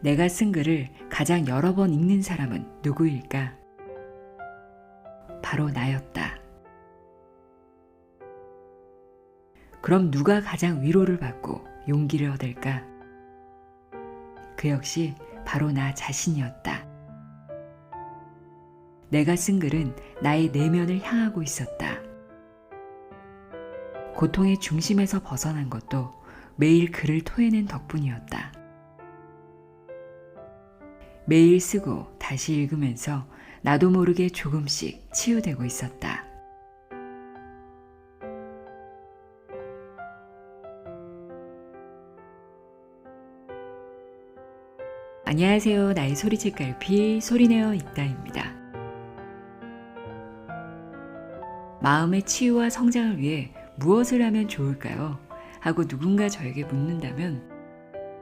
내가 쓴 글을 가장 여러 번 읽는 사람은 누구일까? 바로 나였다. 그럼 누가 가장 위로를 받고 용기를 얻을까? 그 역시 바로 나 자신이었다. 내가 쓴 글은 나의 내면을 향하고 있었다. 고통의 중심에서 벗어난 것도 매일 글을 토해낸 덕분이었다. 매일 쓰고 다시 읽으면서 나도 모르게 조금씩 치유되고 있었다. 안녕하세요. 나의 소리책갈피 소리내어 읽다입니다. 마음의 치유와 성장을 위해 무엇을 하면 좋을까요? 하고 누군가 저에게 묻는다면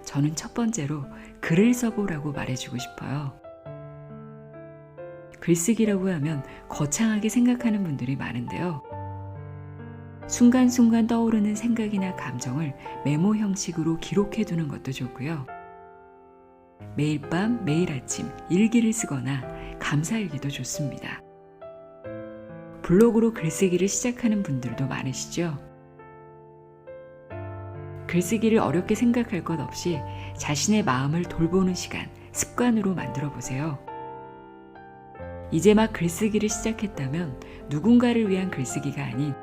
저는 첫 번째로 글을 써보라고 말해주고 싶어요. 글쓰기라고 하면 거창하게 생각하는 분들이 많은데요. 순간순간 떠오르는 생각이나 감정을 메모 형식으로 기록해두는 것도 좋고요. 매일 밤, 매일 아침 일기를 쓰거나 감사일기도 좋습니다. 블로그로 글쓰기를 시작하는 분들도 많으시죠? 글쓰기를 어렵게 생각할 것 없이 자신의 마음을 돌보는 시간, 습관으로 만들어 보세요. 이제 막 글쓰기를 시작했다면 누군가를 위한 글쓰기가 아닌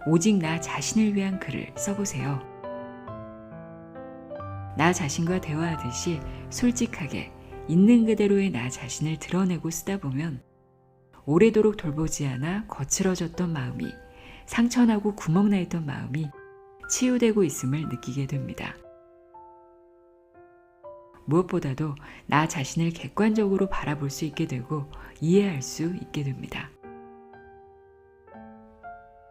오직 나 자신을 위한 글을 써보세요. 나 자신과 대화하듯이 솔직하게 있는 그대로의 나 자신을 드러내고 쓰다 보면 오래도록 돌보지 않아 거칠어졌던 마음이, 상처나고 구멍나 있던 마음이 치유되고 있음을 느끼게 됩니다. 무엇보다도 나 자신을 객관적으로 바라볼 수 있게 되고 이해할 수 있게 됩니다.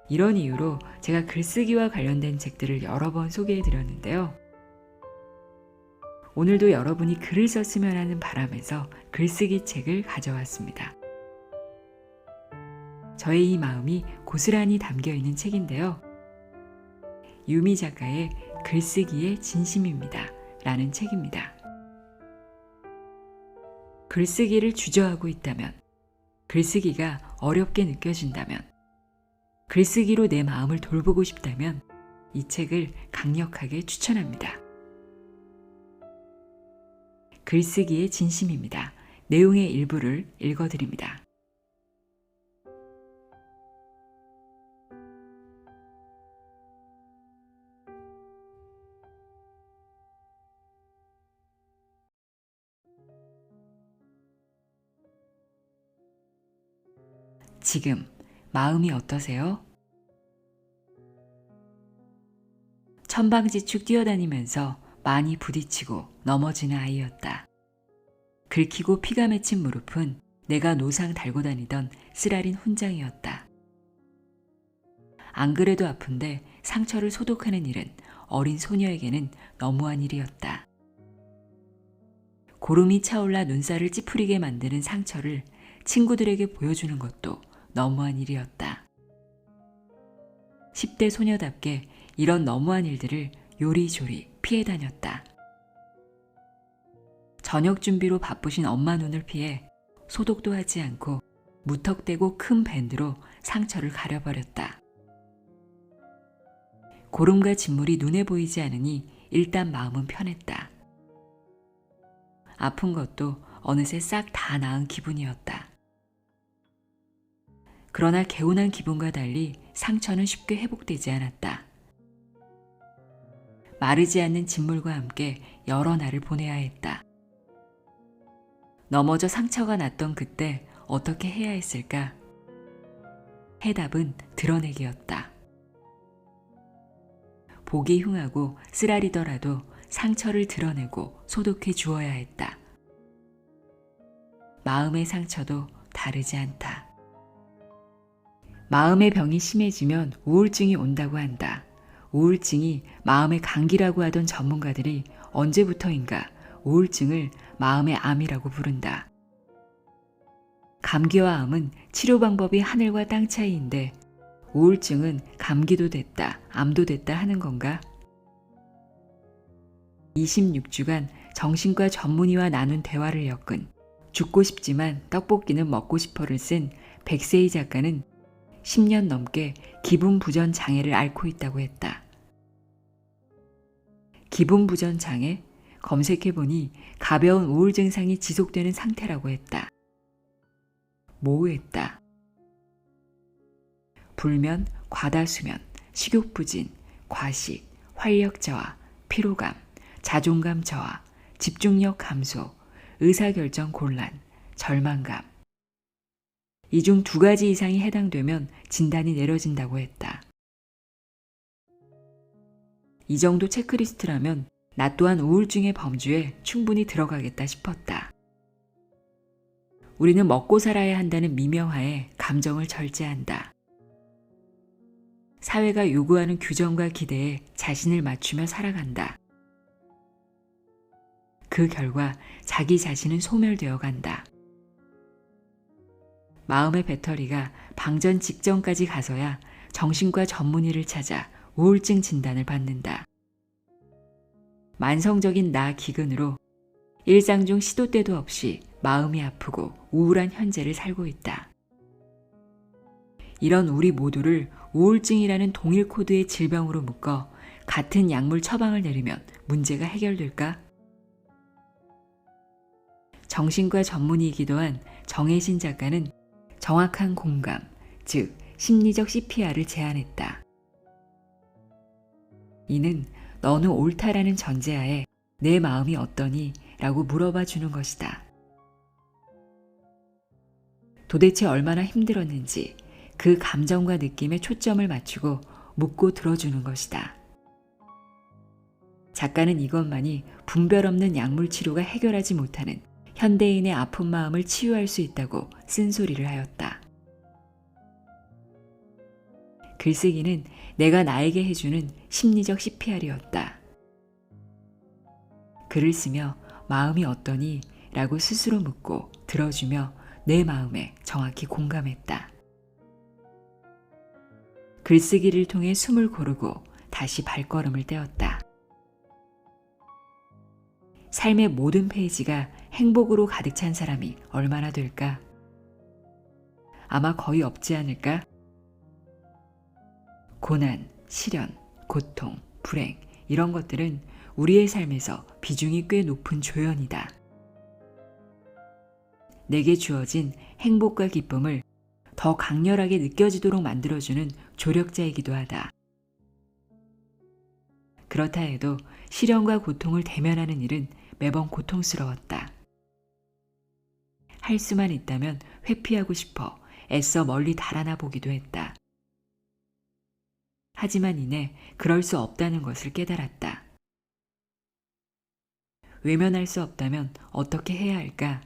이런 이유로 제가 글쓰기와 관련된 책들을 여러 번 소개해 드렸는데요. 오늘도 여러분이 글을 썼으면 하는 바람에서 글쓰기 책을 가져왔습니다. 저의 이 마음이 고스란히 담겨있는 책인데요. 유미 작가의 글쓰기의 진심입니다. 라는 책입니다. 글쓰기를 주저하고 있다면, 글쓰기가 어렵게 느껴진다면, 글쓰기로 내 마음을 돌보고 싶다면 이 책을 강력하게 추천합니다. 글쓰기의 진심입니다. 내용의 일부를 읽어드립니다. 지금 마음이 어떠세요? 천방지축 뛰어다니면서 많이 부딪히고 넘어지는 아이였다. 긁히고 피가 맺힌 무릎은 내가 노상 달고 다니던 쓰라린 훈장이었다. 안 그래도 아픈데 상처를 소독하는 일은 어린 소녀에게는 너무한 일이었다. 고름이 차올라 눈살을 찌푸리게 만드는 상처를 친구들에게 보여주는 것도 너무한 일이었다. 10대 소녀답게 이런 너무한 일들을 요리조리 피해 다녔다. 저녁 준비로 바쁘신 엄마 눈을 피해 소독도 하지 않고 무턱대고 큰 밴드로 상처를 가려버렸다. 고름과 진물이 눈에 보이지 않으니 일단 마음은 편했다. 아픈 것도 어느새 싹 다 나은 기분이었다. 그러나 개운한 기분과 달리 상처는 쉽게 회복되지 않았다. 마르지 않는 진물과 함께 여러 날을 보내야 했다. 넘어져 상처가 났던 그때 어떻게 해야 했을까? 해답은 드러내기였다. 보기 흉하고 쓰라리더라도 상처를 드러내고 소독해 주어야 했다. 마음의 상처도 다르지 않다. 마음의 병이 심해지면 우울증이 온다고 한다. 우울증이 마음의 감기라고 하던 전문가들이 언제부터인가 우울증을 마음의 암이라고 부른다. 감기와 암은 치료 방법이 하늘과 땅 차이인데 우울증은 감기도 됐다, 암도 됐다 하는 건가? 26주간 정신과 전문의와 나눈 대화를 엮은 죽고 싶지만 떡볶이는 먹고 싶어를 쓴 백세희 작가는 10년 넘게 기분 부전 장애를 앓고 있다고 했다. 기분 부전 장애? 검색해보니 가벼운 우울 증상이 지속되는 상태라고 했다. 모호했다. 불면, 과다수면, 식욕부진, 과식, 활력 저하, 피로감, 자존감 저하, 집중력 감소, 의사결정 곤란, 절망감. 이 중 2가지 이상이 해당되면 진단이 내려진다고 했다. 이 정도 체크리스트라면 나 또한 우울증의 범주에 충분히 들어가겠다 싶었다. 우리는 먹고 살아야 한다는 미명하에 감정을 절제한다. 사회가 요구하는 규정과 기대에 자신을 맞추며 살아간다. 그 결과 자기 자신은 소멸되어 간다. 마음의 배터리가 방전 직전까지 가서야 정신과 전문의를 찾아 우울증 진단을 받는다. 만성적인 나 기근으로 일상 중 시도 때도 없이 마음이 아프고 우울한 현재를 살고 있다. 이런 우리 모두를 우울증이라는 동일 코드의 질병으로 묶어 같은 약물 처방을 내리면 문제가 해결될까? 정신과 전문의이기도 한 정혜신 작가는 정확한 공감, 즉 심리적 CPR을 제안했다. 이는 너는 옳다라는 전제하에 내 마음이 어떠니? 라고 물어봐 주는 것이다. 도대체 얼마나 힘들었는지 그 감정과 느낌에 초점을 맞추고 묻고 들어주는 것이다. 작가는 이것만이 분별 없는 약물 치료가 해결하지 못하는 현대인의 아픈 마음을 치유할 수 있다고 쓴소리를 하였다. 글쓰기는 내가 나에게 해주는 심리적 CPR이었다. 글을 쓰며 마음이 어떠니? 라고 스스로 묻고 들어주며 내 마음에 정확히 공감했다. 글쓰기를 통해 숨을 고르고 다시 발걸음을 떼었다. 삶의 모든 페이지가 행복으로 가득 찬 사람이 얼마나 될까? 아마 거의 없지 않을까? 고난, 시련, 고통, 불행 이런 것들은 우리의 삶에서 비중이 꽤 높은 조연이다. 내게 주어진 행복과 기쁨을 더 강렬하게 느껴지도록 만들어주는 조력자이기도 하다. 그렇다 해도 시련과 고통을 대면하는 일은 매번 고통스러웠다. 할 수만 있다면 회피하고 싶어 애써 멀리 달아나 보기도 했다. 하지만 이내 그럴 수 없다는 것을 깨달았다. 외면할 수 없다면 어떻게 해야 할까?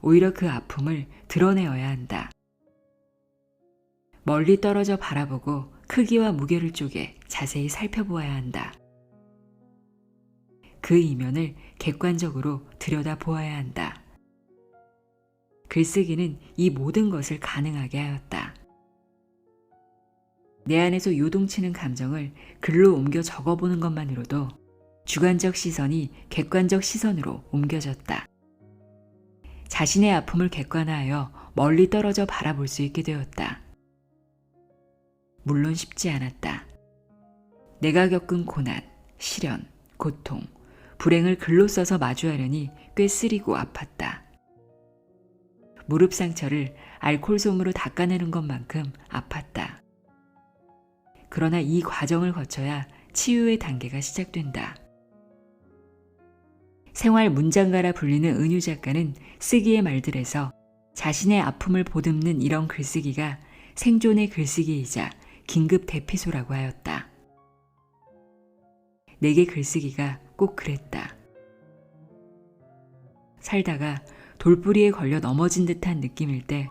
오히려 그 아픔을 드러내어야 한다. 멀리 떨어져 바라보고 크기와 무게를 쪼개 자세히 살펴보아야 한다. 그 이면을 객관적으로 들여다보아야 한다. 글쓰기는 이 모든 것을 가능하게 하였다. 내 안에서 요동치는 감정을 글로 옮겨 적어보는 것만으로도 주관적 시선이 객관적 시선으로 옮겨졌다. 자신의 아픔을 객관화하여 멀리 떨어져 바라볼 수 있게 되었다. 물론 쉽지 않았다. 내가 겪은 고난, 시련, 고통, 불행을 글로 써서 마주하려니 꽤 쓰리고 아팠다. 무릎 상처를 알코올솜으로 닦아내는 것만큼 아팠다. 그러나 이 과정을 거쳐야 치유의 단계가 시작된다. 생활 문장가라 불리는 은유 작가는 쓰기의 말들에서 자신의 아픔을 보듬는 이런 글쓰기가 생존의 글쓰기이자 긴급 대피소라고 하였다. 내게 글쓰기가 꼭 그랬다. 살다가 돌부리에 걸려 넘어진 듯한 느낌일 때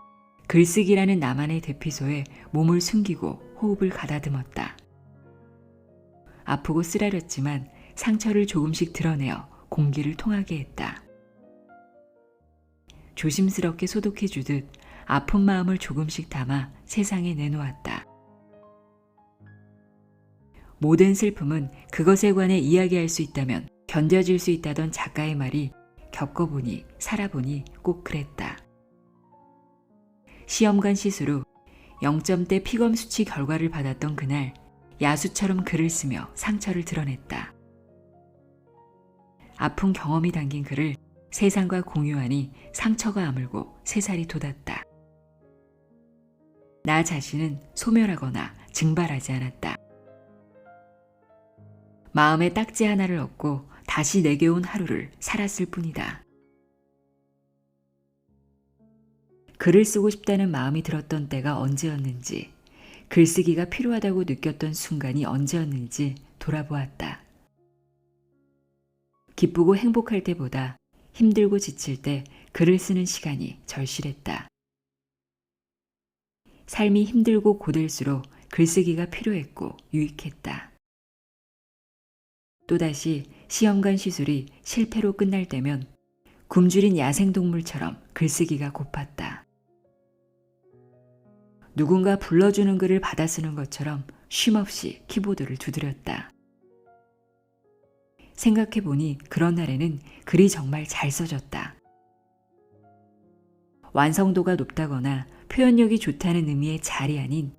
글쓰기라는 나만의 대피소에 몸을 숨기고 호흡을 가다듬었다. 아프고 쓰라렸지만 상처를 조금씩 드러내어 공기를 통하게 했다. 조심스럽게 소독해주듯 아픈 마음을 조금씩 담아 세상에 내놓았다. 모든 슬픔은 그것에 관해 이야기할 수 있다면 견뎌질 수 있다던 작가의 말이 겪어보니 살아보니 꼭 그랬다. 시험관 시술 후 0점대 피검 수치 결과를 받았던 그날 야수처럼 글을 쓰며 상처를 드러냈다. 아픈 경험이 담긴 글을 세상과 공유하니 상처가 아물고 새살이 돋았다. 나 자신은 소멸하거나 증발하지 않았다. 마음에 딱지 하나를 얻고 다시 내게 온 하루를 살았을 뿐이다. 글을 쓰고 싶다는 마음이 들었던 때가 언제였는지, 글쓰기가 필요하다고 느꼈던 순간이 언제였는지 돌아보았다. 기쁘고 행복할 때보다 힘들고 지칠 때 글을 쓰는 시간이 절실했다. 삶이 힘들고 고될수록 글쓰기가 필요했고 유익했다. 또다시 시험관 시술이 실패로 끝날 때면 굶주린 야생동물처럼 글쓰기가 고팠다. 누군가 불러주는 글을 받아 쓰는 것처럼 쉼없이 키보드를 두드렸다. 생각해보니 그런 날에는 글이 정말 잘 써졌다. 완성도가 높다거나 표현력이 좋다는 의미의 잘이 아닌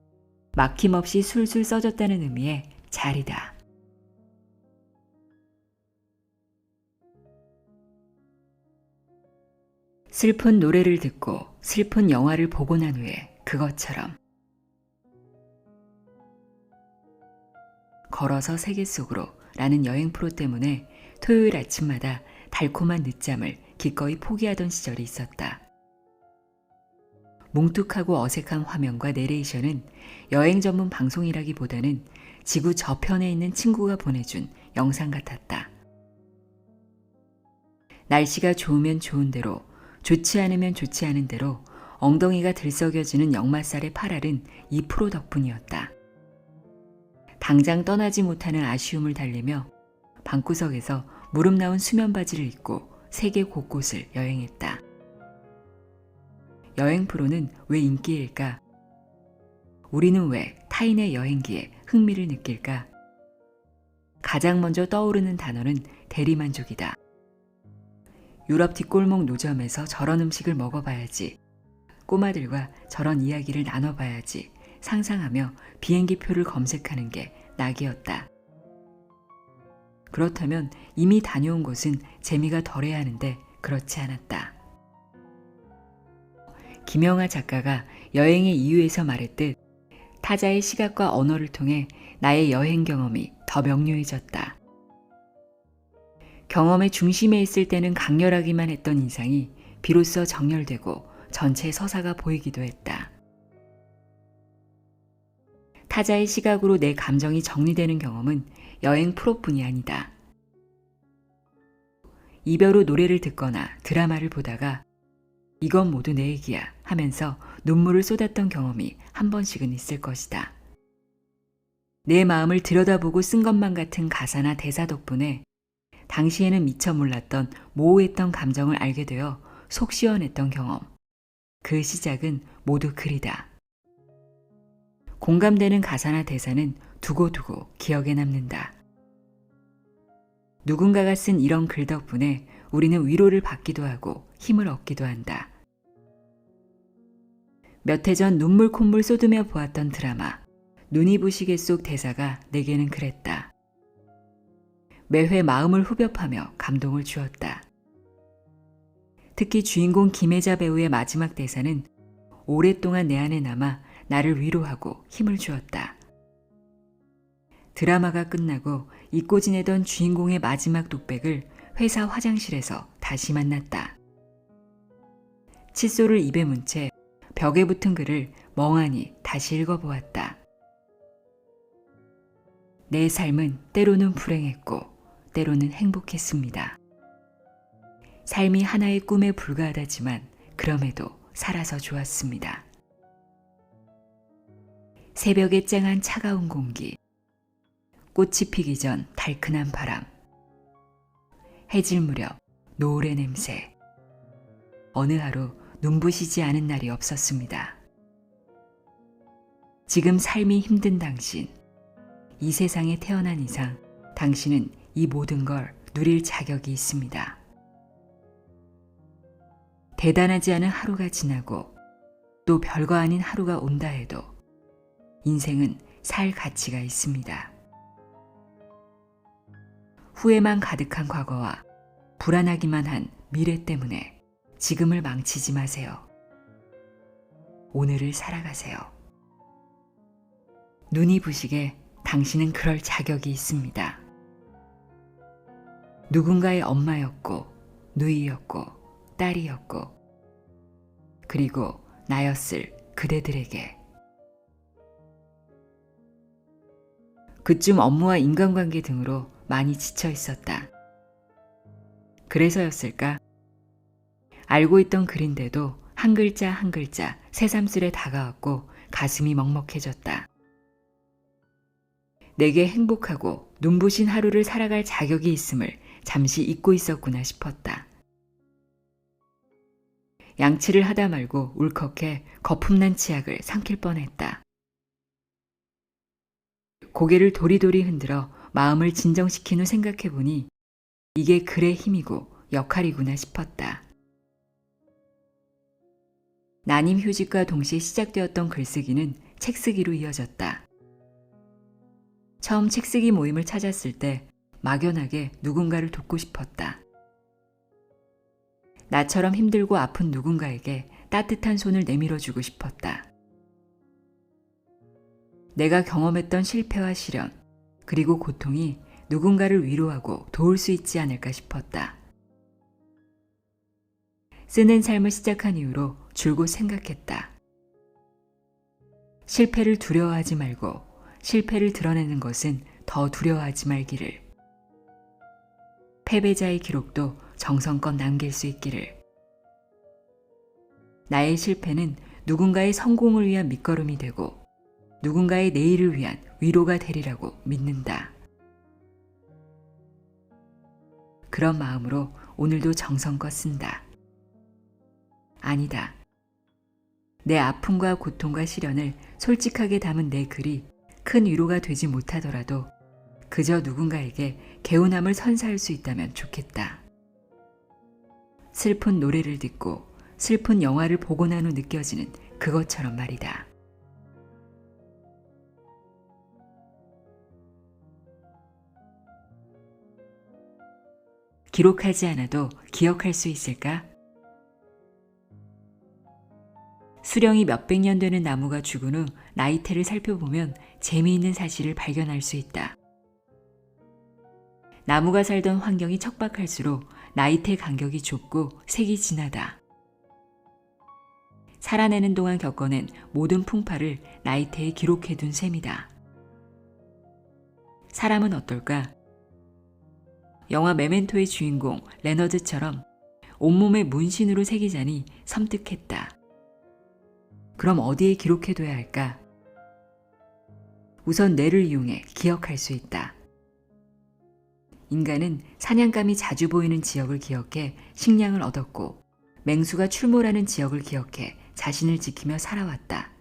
막힘없이 술술 써졌다는 의미의 잘이다. 슬픈 노래를 듣고 슬픈 영화를 보고 난 후에 그것처럼 걸어서 세계 속으로 라는 여행 프로 때문에 토요일 아침마다 달콤한 늦잠을 기꺼이 포기하던 시절이 있었다. 뭉툭하고 어색한 화면과 내레이션은 여행 전문 방송이라기보다는 지구 저편에 있는 친구가 보내준 영상 같았다. 날씨가 좋으면 좋은 대로, 좋지 않으면 좋지 않은 대로 엉덩이가 들썩여지는 역마살의 8알은 이 프로 덕분이었다. 당장 떠나지 못하는 아쉬움을 달래며 방구석에서 무릎 나온 수면 바지를 입고 세계 곳곳을 여행했다. 여행 프로는 왜 인기일까? 우리는 왜 타인의 여행기에 흥미를 느낄까? 가장 먼저 떠오르는 단어는 대리만족이다. 유럽 뒷골목 노점에서 저런 음식을 먹어봐야지, 꼬마들과 저런 이야기를 나눠봐야지 상상하며 비행기표를 검색하는 게 낙이었다. 그렇다면 이미 다녀온 곳은 재미가 덜해야 하는데 그렇지 않았다. 김영하 작가가 여행의 이유에서 말했듯 타자의 시각과 언어를 통해 나의 여행 경험이 더 명료해졌다. 경험의 중심에 있을 때는 강렬하기만 했던 인상이 비로소 정렬되고 전체 서사가 보이기도 했다. 타자의 시각으로 내 감정이 정리되는 경험은 여행 프로뿐이 아니다. 이별 후 노래를 듣거나 드라마를 보다가 이건 모두 내 얘기야 하면서 눈물을 쏟았던 경험이 한 번씩은 있을 것이다. 내 마음을 들여다보고 쓴 것만 같은 가사나 대사 덕분에 당시에는 미처 몰랐던 모호했던 감정을 알게 되어 속 시원했던 경험. 그 시작은 모두 글이다. 공감되는 가사나 대사는 두고두고 기억에 남는다. 누군가가 쓴 이런 글 덕분에 우리는 위로를 받기도 하고 힘을 얻기도 한다. 몇 해 전 눈물 콧물 쏟으며 보았던 드라마 눈이 부시게 속 대사가 내게는 그랬다. 매회 마음을 후벼파며 감동을 주었다. 특히 주인공 김혜자 배우의 마지막 대사는 오랫동안 내 안에 남아 나를 위로하고 힘을 주었다. 드라마가 끝나고 잊고 지내던 주인공의 마지막 독백을 회사 화장실에서 다시 만났다. 칫솔을 입에 문 채 벽에 붙은 글을 멍하니 다시 읽어보았다. 내 삶은 때로는 불행했고 때로는 행복했습니다. 삶이 하나의 꿈에 불과하다지만 그럼에도 살아서 좋았습니다. 새벽에 쨍한 차가운 공기, 꽃이 피기 전 달큰한 바람, 해질 무렵 노을의 냄새. 어느 하루 눈부시지 않은 날이 없었습니다. 지금 삶이 힘든 당신, 이 세상에 태어난 이상 당신은 이 모든 걸 누릴 자격이 있습니다. 대단하지 않은 하루가 지나고 또 별거 아닌 하루가 온다 해도 인생은 살 가치가 있습니다. 후회만 가득한 과거와 불안하기만 한 미래 때문에 지금을 망치지 마세요. 오늘을 살아가세요. 눈이 부시게 당신은 그럴 자격이 있습니다. 누군가의 엄마였고, 누이였고, 딸이었고, 그리고 나였을 그대들에게. 그쯤 업무와 인간관계 등으로 많이 지쳐 있었다. 그래서였을까? 알고 있던 글인데도 한 글자 한 글자 새삼스레 다가왔고 가슴이 먹먹해졌다. 내게 행복하고 눈부신 하루를 살아갈 자격이 있음을 잠시 잊고 있었구나 싶었다. 양치를 하다 말고 울컥해 거품난 치약을 삼킬 뻔했다. 고개를 도리도리 흔들어 마음을 진정시킨 후 생각해보니 이게 글의 힘이고 역할이구나 싶었다. 난임 휴직과 동시에 시작되었던 글쓰기는 책쓰기로 이어졌다. 처음 책쓰기 모임을 찾았을 때 막연하게 누군가를 돕고 싶었다. 나처럼 힘들고 아픈 누군가에게 따뜻한 손을 내밀어주고 싶었다. 내가 경험했던 실패와 시련, 그리고 고통이 누군가를 위로하고 도울 수 있지 않을까 싶었다. 쓰는 삶을 시작한 이후로 줄곧 생각했다. 실패를 두려워하지 말고 실패를 드러내는 것은 더 두려워하지 말기를. 패배자의 기록도 정성껏 남길 수 있기를. 나의 실패는 누군가의 성공을 위한 밑거름이 되고 누군가의 내일을 위한 위로가 되리라고 믿는다. 그런 마음으로 오늘도 정성껏 쓴다. 아니다. 내 아픔과 고통과 시련을 솔직하게 담은 내 글이 큰 위로가 되지 못하더라도 그저 누군가에게 개운함을 선사할 수 있다면 좋겠다. 슬픈 노래를 듣고 슬픈 영화를 보고 난 후 느껴지는 그것처럼 말이다. 기록하지 않아도 기억할 수 있을까? 수령이 몇백 년 되는 나무가 죽은 후 나이테를 살펴보면 재미있는 사실을 발견할 수 있다. 나무가 살던 환경이 척박할수록 나이테 간격이 좁고 색이 진하다. 살아내는 동안 겪어낸 모든 풍파를 나이테에 기록해둔 셈이다. 사람은 어떨까? 영화 메멘토의 주인공 레너드처럼 온몸에 문신으로 새기자니 섬뜩했다. 그럼 어디에 기록해둬야 할까? 우선 뇌를 이용해 기억할 수 있다. 인간은 사냥감이 자주 보이는 지역을 기억해 식량을 얻었고 맹수가 출몰하는 지역을 기억해 자신을 지키며 살아왔다.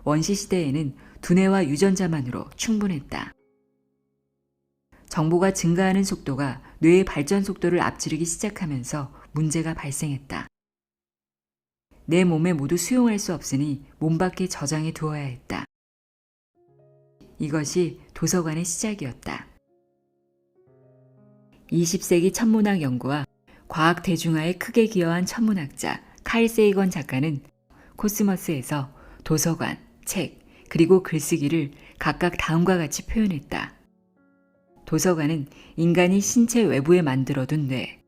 원시시대에는 두뇌와 유전자만으로 충분했다. 정보가 증가하는 속도가 뇌의 발전 속도를 앞지르기 시작하면서 문제가 발생했다. 내 몸에 모두 수용할 수 없으니 몸 밖에 저장해 두어야 했다. 이것이 도서관의 시작이었다. 20세기 천문학 연구와 과학 대중화에 크게 기여한 천문학자 칼 세이건 작가는 코스머스에서 도서관, 책, 그리고 글쓰기를 각각 다음과 같이 표현했다. 도서관은 인간이 신체 외부에 만들어둔 뇌,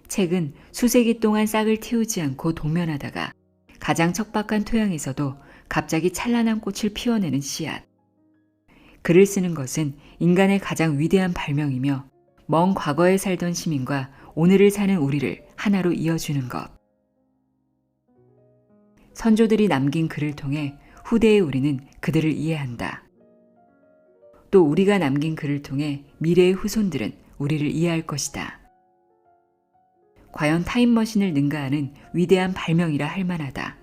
책은 수세기 동안 싹을 틔우지 않고 동면하다가 가장 척박한 토양에서도 갑자기 찬란한 꽃을 피워내는 씨앗. 글을 쓰는 것은 인간의 가장 위대한 발명이며 먼 과거에 살던 시민과 오늘을 사는 우리를 하나로 이어주는 것. 선조들이 남긴 글을 통해 후대의 우리는 그들을 이해한다. 또 우리가 남긴 글을 통해 미래의 후손들은 우리를 이해할 것이다. 과연 타임머신을 능가하는 위대한 발명이라 할 만하다.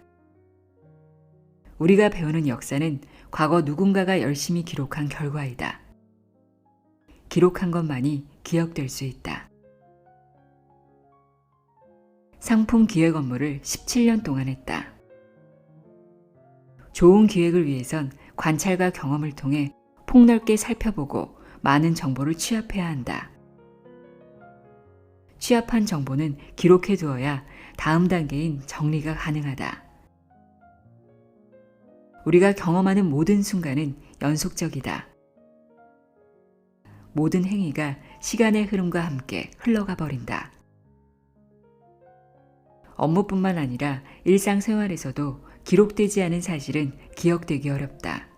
우리가 배우는 역사는 과거 누군가가 열심히 기록한 결과이다. 기록한 것만이 기억될 수 있다. 상품 기획 업무를 17년 동안 했다. 좋은 기획을 위해선 관찰과 경험을 통해 폭넓게 살펴보고 많은 정보를 취합해야 한다. 취합한 정보는 기록해 두어야 다음 단계인 정리가 가능하다. 우리가 경험하는 모든 순간은 연속적이다. 모든 행위가 시간의 흐름과 함께 흘러가 버린다. 업무뿐만 아니라 일상생활에서도 기록되지 않은 사실은 기억되기 어렵다.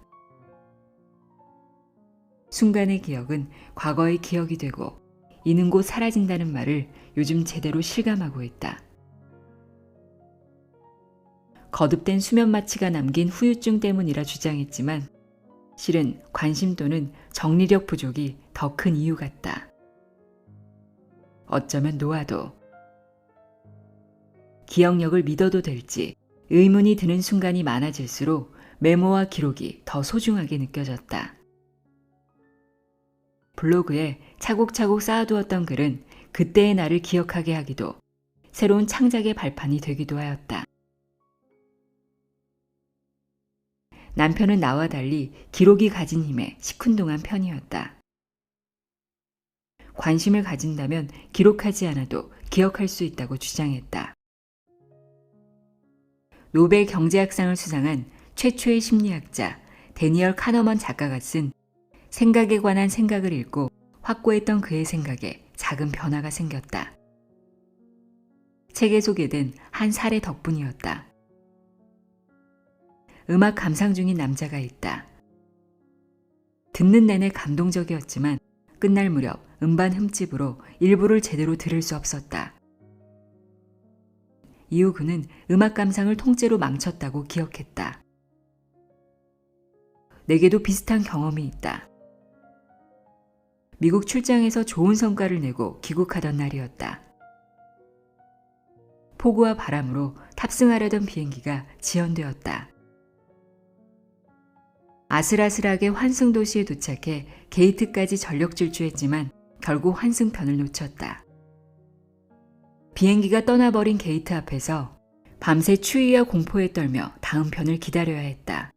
순간의 기억은 과거의 기억이 되고 이는 곧 사라진다는 말을 요즘 제대로 실감하고 있다. 거듭된 수면 마취가 남긴 후유증 때문이라 주장했지만 실은 관심 또는 정리력 부족이 더 큰 이유 같다. 어쩌면 노화도. 기억력을 믿어도 될지 의문이 드는 순간이 많아질수록 메모와 기록이 더 소중하게 느껴졌다. 블로그에 차곡차곡 쌓아두었던 글은 그때의 나를 기억하게 하기도 새로운 창작의 발판이 되기도 하였다. 남편은 나와 달리 기록이 가진 힘에 시큰둥한 편이었다. 관심을 가진다면 기록하지 않아도 기억할 수 있다고 주장했다. 노벨 경제학상을 수상한 최초의 심리학자 데니얼 카너먼 작가가 쓴 생각에 관한 생각을 읽고 확고했던 그의 생각에 작은 변화가 생겼다. 책에 소개된 한 사례 덕분이었다. 음악 감상 중인 남자가 있다. 듣는 내내 감동적이었지만 끝날 무렵 음반 흠집으로 일부를 제대로 들을 수 없었다. 이후 그는 음악 감상을 통째로 망쳤다고 기억했다. 내게도 비슷한 경험이 있다. 미국 출장에서 좋은 성과를 내고 귀국하던 날이었다. 폭우와 바람으로 탑승하려던 비행기가 지연되었다. 아슬아슬하게 환승도시에 도착해 게이트까지 전력 질주했지만 결국 환승편을 놓쳤다. 비행기가 떠나버린 게이트 앞에서 밤새 추위와 공포에 떨며 다음 편을 기다려야 했다.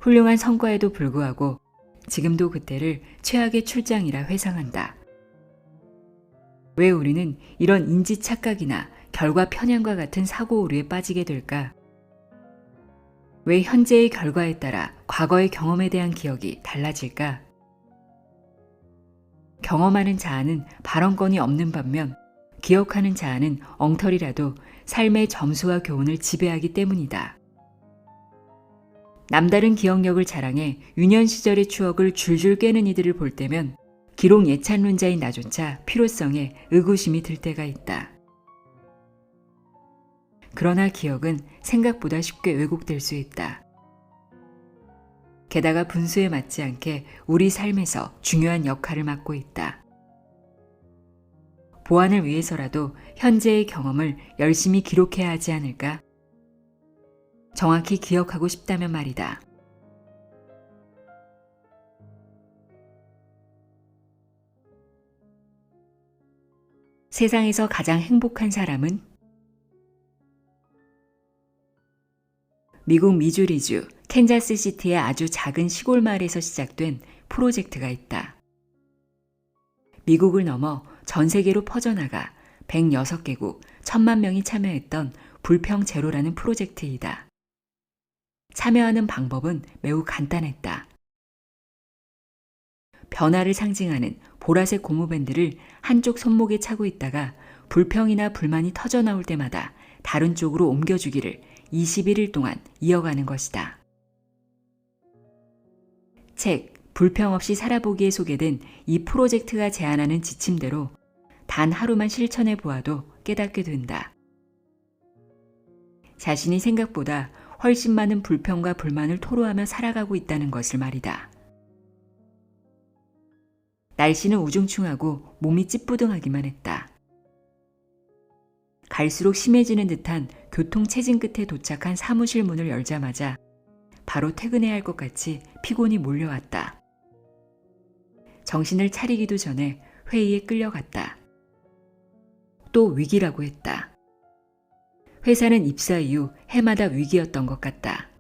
훌륭한 성과에도 불구하고 지금도 그때를 최악의 출장이라 회상한다. 왜 우리는 이런 인지 착각이나 결과 편향과 같은 사고 오류에 빠지게 될까? 왜 현재의 결과에 따라 과거의 경험에 대한 기억이 달라질까? 경험하는 자아는 발언권이 없는 반면 기억하는 자아는 엉터리라도 삶의 점수와 교훈을 지배하기 때문이다. 남다른 기억력을 자랑해 유년 시절의 추억을 줄줄 꿰는 이들을 볼 때면 기록 예찬론자인 나조차 필요성에 의구심이 들 때가 있다. 그러나 기억은 생각보다 쉽게 왜곡될 수 있다. 게다가 분수에 맞지 않게 우리 삶에서 중요한 역할을 맡고 있다. 보완을 위해서라도 현재의 경험을 열심히 기록해야 하지 않을까? 정확히 기억하고 싶다면 말이다. 세상에서 가장 행복한 사람은? 미국 미주리주 캔자스시티의 아주 작은 시골 마을에서 시작된 프로젝트가 있다. 미국을 넘어 전 세계로 퍼져나가 106개국 1000만 명이 참여했던 불평 제로라는 프로젝트이다. 참여하는 방법은 매우 간단했다. 변화를 상징하는 보라색 고무밴드를 한쪽 손목에 차고 있다가 불평이나 불만이 터져나올 때마다 다른 쪽으로 옮겨주기를 21일 동안 이어가는 것이다. 책 불평 없이 살아보기에 소개된 이 프로젝트가 제안하는 지침대로 단 하루만 실천해 보아도 깨닫게 된다. 자신이 생각보다 훨씬 많은 불평과 불만을 토로하며 살아가고 있다는 것을 말이다. 날씨는 우중충하고 몸이 찌뿌둥하기만 했다. 갈수록 심해지는 듯한 교통체증 끝에 도착한 사무실 문을 열자마자 바로 퇴근해야 할 것 같이 피곤이 몰려왔다. 정신을 차리기도 전에 회의에 끌려갔다. 또 위기라고 했다. 회사는 입사 이후 해마다 위기였던 것 같다.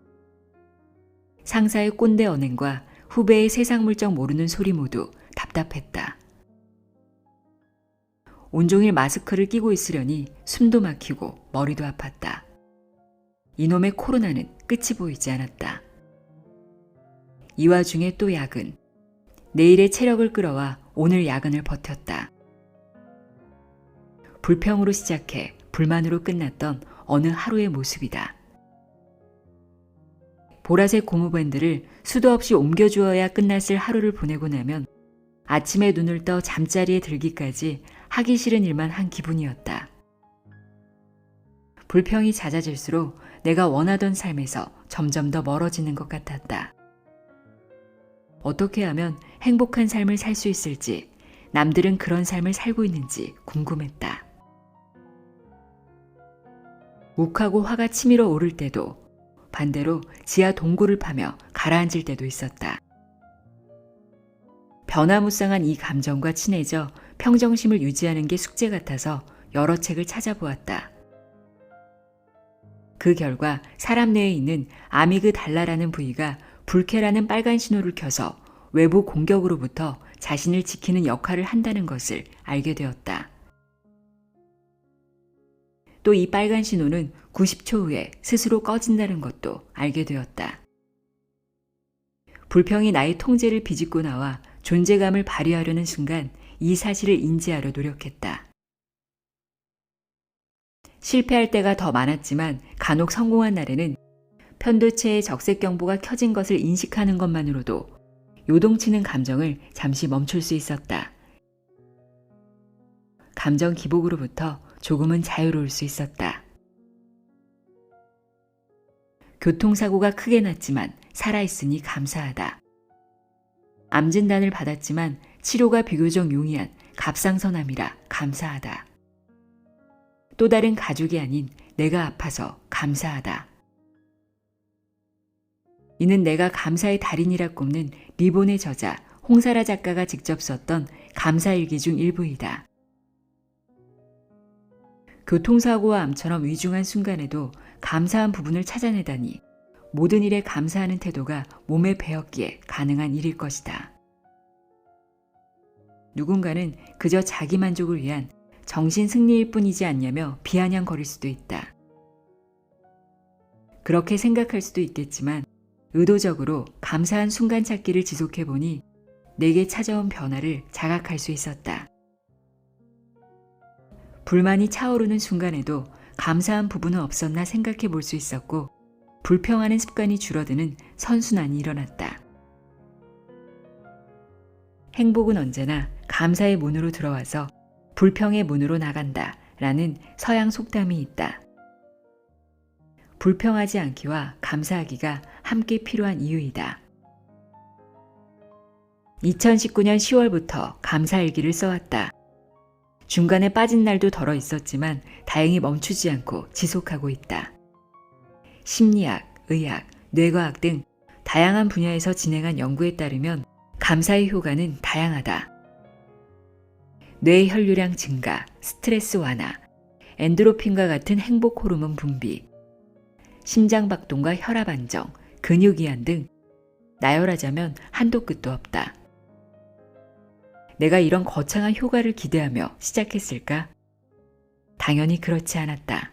상사의 꼰대 언행과 후배의 세상 물정 모르는 소리 모두 답답했다. 온종일 마스크를 끼고 있으려니 숨도 막히고 머리도 아팠다. 이놈의 코로나는 끝이 보이지 않았다. 이 와중에 또 야근. 내일의 체력을 끌어와 오늘 야근을 버텼다. 불평으로 시작해 불만으로 끝났던 어느 하루의 모습이다. 보라색 고무밴드를 수도 없이 옮겨주어야 끝났을 하루를 보내고 나면 아침에 눈을 떠 잠자리에 들기까지 하기 싫은 일만 한 기분이었다. 불평이 잦아질수록 내가 원하던 삶에서 점점 더 멀어지는 것 같았다. 어떻게 하면 행복한 삶을 살 수 있을지, 남들은 그런 삶을 살고 있는지 궁금했다. 욱하고 화가 치밀어 오를 때도, 반대로 지하 동굴을 파며 가라앉을 때도 있었다. 변화무쌍한 이 감정과 친해져 평정심을 유지하는 게 숙제 같아서 여러 책을 찾아보았다. 그 결과 사람 뇌에 있는 아미그달라라는 부위가 불쾌라는 빨간 신호를 켜서 외부 공격으로부터 자신을 지키는 역할을 한다는 것을 알게 되었다. 또 이 빨간 신호는 90초 후에 스스로 꺼진다는 것도 알게 되었다. 불평이 나의 통제를 비집고 나와 존재감을 발휘하려는 순간 이 사실을 인지하려 노력했다. 실패할 때가 더 많았지만 간혹 성공한 날에는 편도체의 적색 경보가 켜진 것을 인식하는 것만으로도 요동치는 감정을 잠시 멈출 수 있었다. 감정 기복으로부터 조금은 자유로울 수 있었다. 교통사고가 크게 났지만 살아있으니 감사하다. 암 진단을 받았지만 치료가 비교적 용이한 갑상선암이라 감사하다. 또 다른 가족이 아닌 내가 아파서 감사하다. 이는 내가 감사의 달인이라 꼽는 리본의 저자 홍사라 작가가 직접 썼던 감사일기 중 일부이다. 교통사고와 암처럼 위중한 순간에도 감사한 부분을 찾아내다니 모든 일에 감사하는 태도가 몸에 배었기에 가능한 일일 것이다. 누군가는 그저 자기 만족을 위한 정신 승리일 뿐이지 않냐며 비아냥거릴 수도 있다. 그렇게 생각할 수도 있겠지만 의도적으로 감사한 순간 찾기를 지속해보니 내게 찾아온 변화를 자각할 수 있었다. 불만이 차오르는 순간에도 감사한 부분은 없었나 생각해 볼 수 있었고 불평하는 습관이 줄어드는 선순환이 일어났다. 행복은 언제나 감사의 문으로 들어와서 불평의 문으로 나간다 라는 서양 속담이 있다. 불평하지 않기와 감사하기가 함께 필요한 이유이다. 2019년 10월부터 감사일기를 써왔다. 중간에 빠진 날도 덜어 있었지만 다행히 멈추지 않고 지속하고 있다. 심리학, 의학, 뇌과학 등 다양한 분야에서 진행한 연구에 따르면 감사의 효과는 다양하다. 뇌 혈류량 증가, 스트레스 완화, 엔도르핀과 같은 행복 호르몬 분비, 심장 박동과 혈압 안정, 근육 이완 등 나열하자면 한도 끝도 없다. 내가 이런 거창한 효과를 기대하며 시작했을까? 당연히 그렇지 않았다.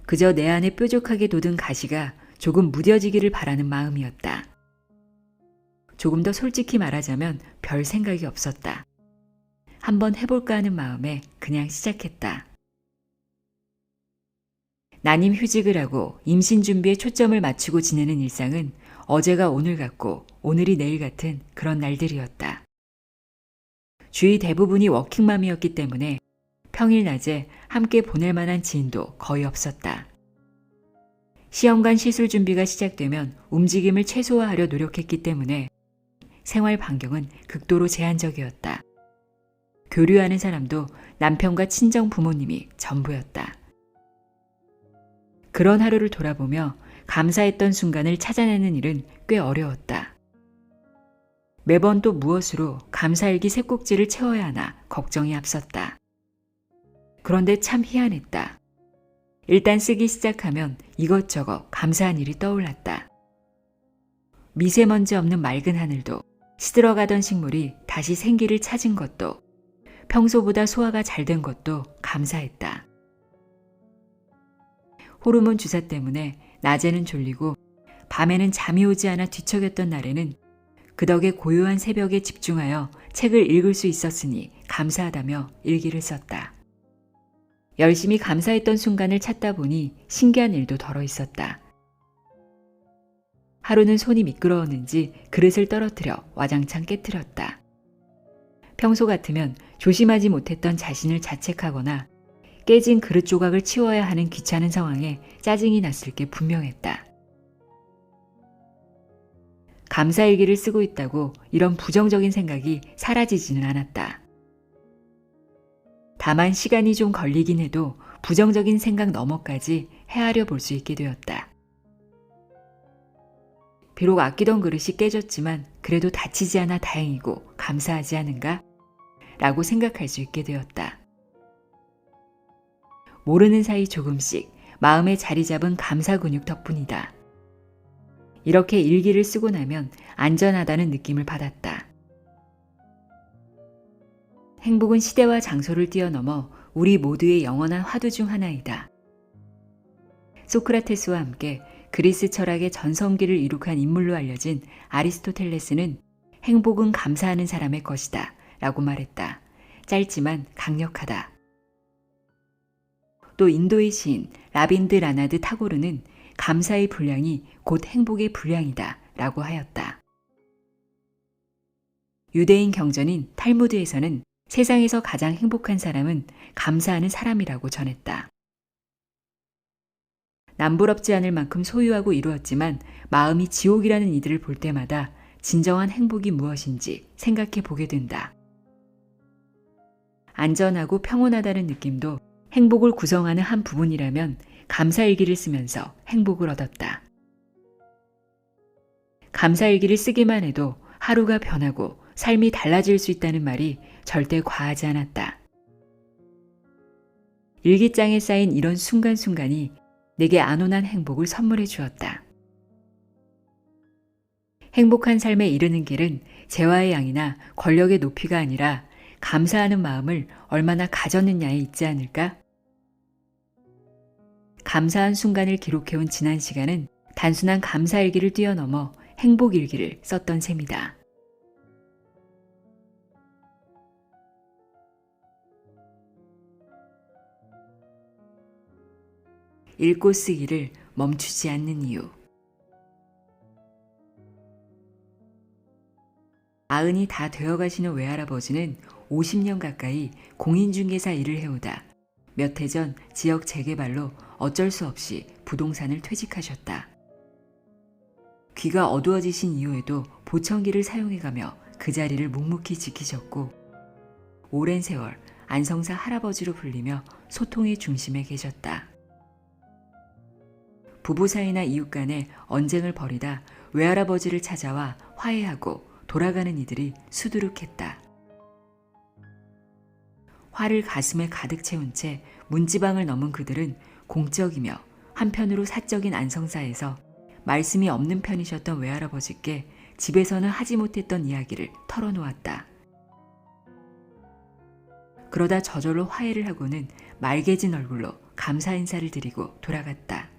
그저 내 안에 뾰족하게 돋은 가시가 조금 무뎌지기를 바라는 마음이었다. 조금 더 솔직히 말하자면 별 생각이 없었다. 한번 해볼까 하는 마음에 그냥 시작했다. 난임 휴직을 하고 임신 준비에 초점을 맞추고 지내는 일상은 어제가 오늘 같고 오늘이 내일 같은 그런 날들이었다. 주위 대부분이 워킹맘이었기 때문에 평일 낮에 함께 보낼 만한 지인도 거의 없었다. 시험관 시술 준비가 시작되면 움직임을 최소화하려 노력했기 때문에 생활 반경은 극도로 제한적이었다. 교류하는 사람도 남편과 친정 부모님이 전부였다. 그런 하루를 돌아보며 감사했던 순간을 찾아내는 일은 꽤 어려웠다. 매번 또 무엇으로 감사일기 새 꼭지를 채워야 하나 걱정이 앞섰다. 그런데 참 희한했다. 일단 쓰기 시작하면 이것저것 감사한 일이 떠올랐다. 미세먼지 없는 맑은 하늘도, 시들어가던 식물이 다시 생기를 찾은 것도, 평소보다 소화가 잘 된 것도 감사했다. 호르몬 주사 때문에 낮에는 졸리고 밤에는 잠이 오지 않아 뒤척였던 날에는 그 덕에 고요한 새벽에 집중하여 책을 읽을 수 있었으니 감사하다며 일기를 썼다. 열심히 감사했던 순간을 찾다 보니 신기한 일도 덜어 있었다. 하루는 손이 미끄러웠는지 그릇을 떨어뜨려 와장창 깨트렸다. 평소 같으면 조심하지 못했던 자신을 자책하거나 깨진 그릇 조각을 치워야 하는 귀찮은 상황에 짜증이 났을 게 분명했다. 감사일기를 쓰고 있다고 이런 부정적인 생각이 사라지지는 않았다. 다만 시간이 좀 걸리긴 해도 부정적인 생각 너머까지 헤아려 볼 수 있게 되었다. 비록 아끼던 그릇이 깨졌지만 그래도 다치지 않아 다행이고 감사하지 않은가? 라고 생각할 수 있게 되었다. 모르는 사이 조금씩 마음에 자리 잡은 감사 근육 덕분이다. 이렇게 일기를 쓰고 나면 안전하다는 느낌을 받았다. 행복은 시대와 장소를 뛰어넘어 우리 모두의 영원한 화두 중 하나이다. 소크라테스와 함께 그리스 철학의 전성기를 이룩한 인물로 알려진 아리스토텔레스는 행복은 감사하는 사람의 것이다 라고 말했다. 짧지만 강력하다. 또 인도의 시인 라빈드 라나드 타고르는 감사의 분량이 곧 행복의 분량이다 라고 하였다. 유대인 경전인 탈무드에서는 세상에서 가장 행복한 사람은 감사하는 사람이라고 전했다. 남부럽지 않을 만큼 소유하고 이루었지만 마음이 지옥이라는 이들을 볼 때마다 진정한 행복이 무엇인지 생각해 보게 된다. 안전하고 평온하다는 느낌도 행복을 구성하는 한 부분이라면 감사일기를 쓰면서 행복을 얻었다. 감사일기를 쓰기만 해도 하루가 변하고 삶이 달라질 수 있다는 말이 절대 과하지 않았다. 일기장에 쌓인 이런 순간순간이 내게 안온한 행복을 선물해 주었다. 행복한 삶에 이르는 길은 재화의 양이나 권력의 높이가 아니라 감사하는 마음을 얼마나 가졌느냐에 있지 않을까? 감사한 순간을 기록해온 지난 시간은 단순한 감사일기를 뛰어넘어 행복일기를 썼던 셈이다. 읽고 쓰기를 멈추지 않는 이유. 아흔이 다 되어가시는 외할아버지는 50년 가까이 공인중개사 일을 해오다 몇 해 전 지역 재개발로 어쩔 수 없이 부동산을 퇴직하셨다. 귀가 어두워지신 이후에도 보청기를 사용해가며 그 자리를 묵묵히 지키셨고 오랜 세월 안성사 할아버지로 불리며 소통의 중심에 계셨다. 부부 사이나 이웃 간에 언쟁을 벌이다 외할아버지를 찾아와 화해하고 돌아가는 이들이 수두룩했다. 화를 가슴에 가득 채운 채 문지방을 넘은 그들은 공적이며 한편으로 사적인 안성사에서 말씀이 없는 편이셨던 외할아버지께 집에서는 하지 못했던 이야기를 털어놓았다. 그러다 저절로 화해를 하고는 맑게진 얼굴로 감사 인사를 드리고 돌아갔다.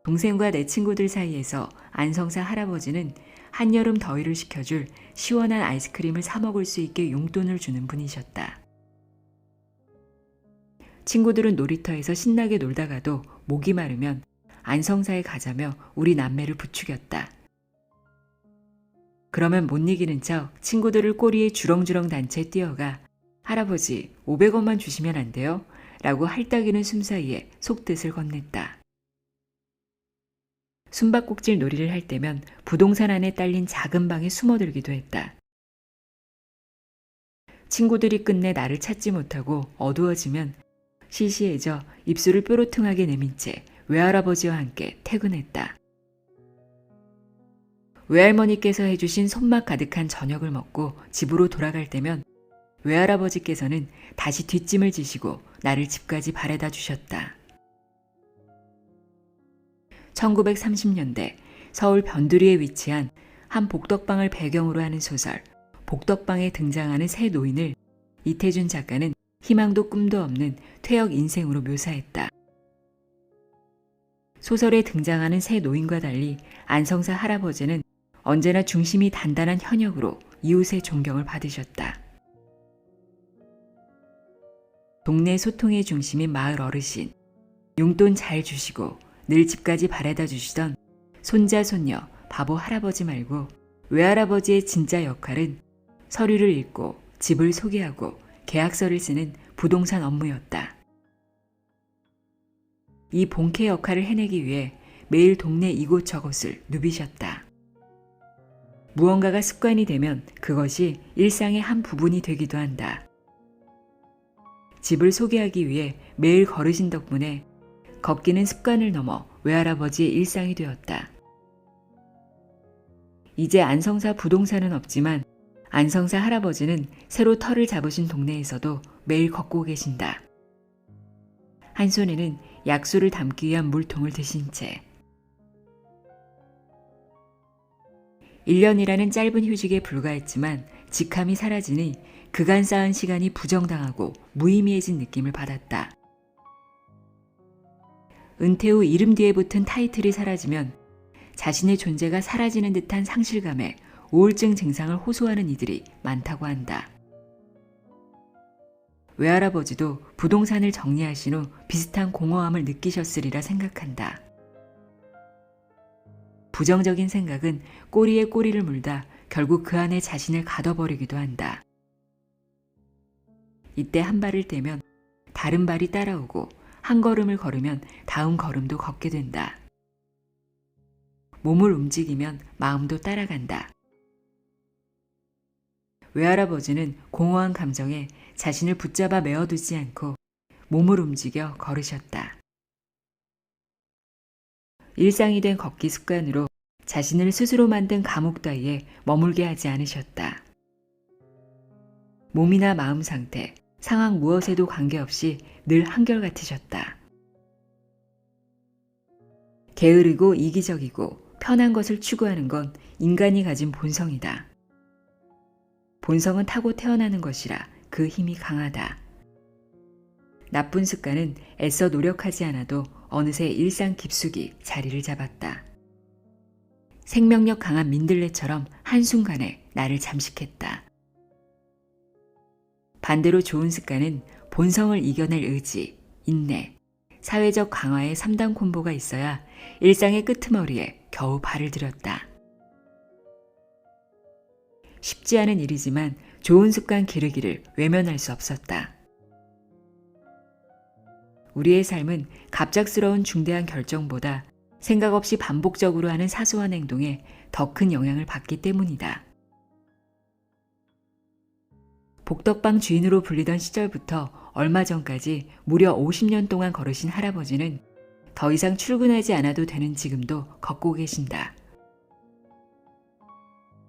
동생과 내 친구들 사이에서 안성사 할아버지는 한여름 더위를 식혀줄 시원한 아이스크림을 사 먹을 수 있게 용돈을 주는 분이셨다. 친구들은 놀이터에서 신나게 놀다가도 목이 마르면 안성사에 가자며 우리 남매를 부추겼다. 그러면 못 이기는 척 친구들을 꼬리에 주렁주렁 단 채 뛰어가 할아버지 500원만 주시면 안 돼요? 라고 할딱이는 숨 사이에 속뜻을 건넸다. 숨바꼭질 놀이를 할 때면 부동산 안에 딸린 작은 방에 숨어들기도 했다. 친구들이 끝내 나를 찾지 못하고 어두워지면 시시해져 입술을 뾰로통하게 내민 채 외할아버지와 함께 퇴근했다. 외할머니께서 해주신 손맛 가득한 저녁을 먹고 집으로 돌아갈 때면 외할아버지께서는 다시 뒷짐을 지시고 나를 집까지 바래다 주셨다. 1930년대 서울 변두리에 위치한 한 복덕방을 배경으로 하는 소설 복덕방에 등장하는 새 노인을 이태준 작가는 희망도 꿈도 없는 퇴역 인생으로 묘사했다. 소설에 등장하는 새 노인과 달리 안성사 할아버지는 언제나 중심이 단단한 현역으로 이웃의 존경을 받으셨다. 동네 소통의 중심인 마을 어르신, 용돈 잘 주시고 늘 집까지 바래다 주시던 손자 손녀 바보 할아버지 말고 외할아버지의 진짜 역할은 서류를 읽고 집을 소개하고 계약서를 쓰는 부동산 업무였다. 이 본캐 역할을 해내기 위해 매일 동네 이곳저곳을 누비셨다. 무언가가 습관이 되면 그것이 일상의 한 부분이 되기도 한다. 집을 소개하기 위해 매일 걸으신 덕분에 걷기는 습관을 넘어 외할아버지의 일상이 되었다. 이제 안성사 부동산은 없지만 안성사 할아버지는 새로 터를 잡으신 동네에서도 매일 걷고 계신다. 한 손에는 약수를 담기 위한 물통을 드신 채 1년이라는 짧은 휴직에 불과했지만 직함이 사라지니 그간 쌓은 시간이 부정당하고 무의미해진 느낌을 받았다. 은퇴 후 이름 뒤에 붙은 타이틀이 사라지면 자신의 존재가 사라지는 듯한 상실감에 우울증 증상을 호소하는 이들이 많다고 한다. 외할아버지도 부동산을 정리하신 후 비슷한 공허함을 느끼셨으리라 생각한다. 부정적인 생각은 꼬리에 꼬리를 물다 결국 그 안에 자신을 가둬버리기도 한다. 이때 한 발을 떼면 다른 발이 따라오고 한 걸음을 걸으면 다음 걸음도 걷게 된다. 몸을 움직이면 마음도 따라간다. 외할아버지는 공허한 감정에 자신을 붙잡아 메어두지 않고 몸을 움직여 걸으셨다. 일상이 된 걷기 습관으로 자신을 스스로 만든 감옥 따위에 머물게 하지 않으셨다. 몸이나 마음 상태, 상황 무엇에도 관계없이 늘 한결같으셨다. 게으르고 이기적이고 편한 것을 추구하는 건 인간이 가진 본성이다. 본성은 타고 태어나는 것이라 그 힘이 강하다. 나쁜 습관은 애써 노력하지 않아도 어느새 일상 깊숙이 자리를 잡았다. 생명력 강한 민들레처럼 한순간에 나를 잠식했다. 반대로 좋은 습관은 본성을 이겨낼 의지, 인내, 사회적 강화의 3단 콤보가 있어야 일상의 끄트머리에 겨우 발을 들였다. 쉽지 않은 일이지만 좋은 습관 기르기를 외면할 수 없었다. 우리의 삶은 갑작스러운 중대한 결정보다 생각 없이 반복적으로 하는 사소한 행동에 더 큰 영향을 받기 때문이다. 복덕방 주인으로 불리던 시절부터 얼마 전까지 무려 50년 동안 걸으신 할아버지는 더 이상 출근하지 않아도 되는 지금도 걷고 계신다.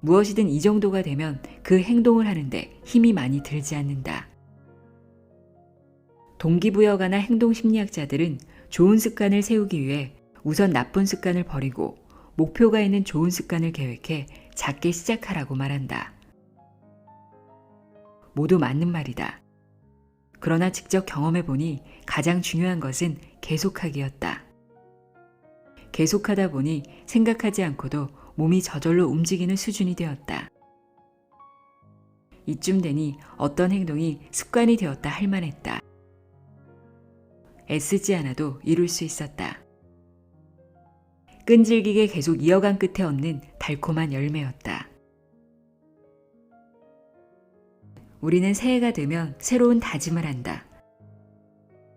무엇이든 이 정도가 되면 그 행동을 하는데 힘이 많이 들지 않는다. 동기부여가나 행동심리학자들은 좋은 습관을 세우기 위해 우선 나쁜 습관을 버리고 목표가 있는 좋은 습관을 계획해 작게 시작하라고 말한다. 모두 맞는 말이다. 그러나 직접 경험해보니 가장 중요한 것은 계속하기였다. 계속하다 보니 생각하지 않고도 몸이 저절로 움직이는 수준이 되었다. 이쯤 되니 어떤 행동이 습관이 되었다 할 만했다. 애쓰지 않아도 이룰 수 있었다. 끈질기게 계속 이어간 끝에 얻는 달콤한 열매였다. 우리는 새해가 되면 새로운 다짐을 한다.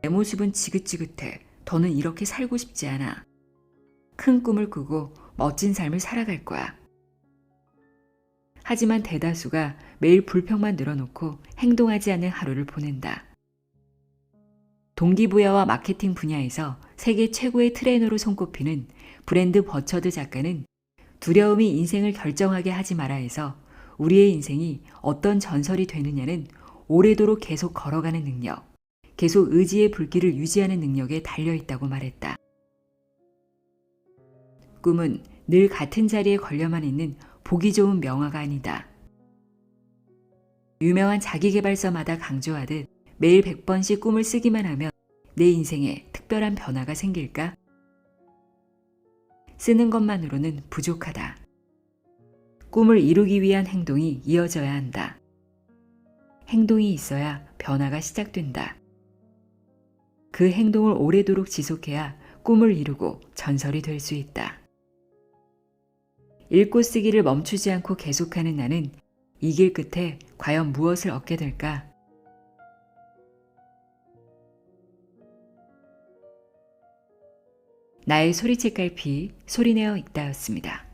내 모습은 지긋지긋해. 더는 이렇게 살고 싶지 않아. 큰 꿈을 꾸고 멋진 삶을 살아갈 거야. 하지만 대다수가 매일 불평만 늘어놓고 행동하지 않는 하루를 보낸다. 동기부여와 마케팅 분야에서 세계 최고의 트레이너로 손꼽히는 브랜드 버처드 작가는 두려움이 인생을 결정하게 하지 마라 해서 우리의 인생이 어떤 전설이 되느냐는 오래도록 계속 걸어가는 능력, 계속 의지의 불길을 유지하는 능력에 달려있다고 말했다. 꿈은 늘 같은 자리에 걸려만 있는 보기 좋은 명화가 아니다. 유명한 자기계발서마다 강조하듯 매일 100번씩 꿈을 쓰기만 하면 내 인생에 특별한 변화가 생길까? 쓰는 것만으로는 부족하다. 꿈을 이루기 위한 행동이 이어져야 한다. 행동이 있어야 변화가 시작된다. 그 행동을 오래도록 지속해야 꿈을 이루고 전설이 될 수 있다. 읽고 쓰기를 멈추지 않고 계속하는 나는 이 길 끝에 과연 무엇을 얻게 될까? 나의 소리책갈피 소리내어 읽다였습니다.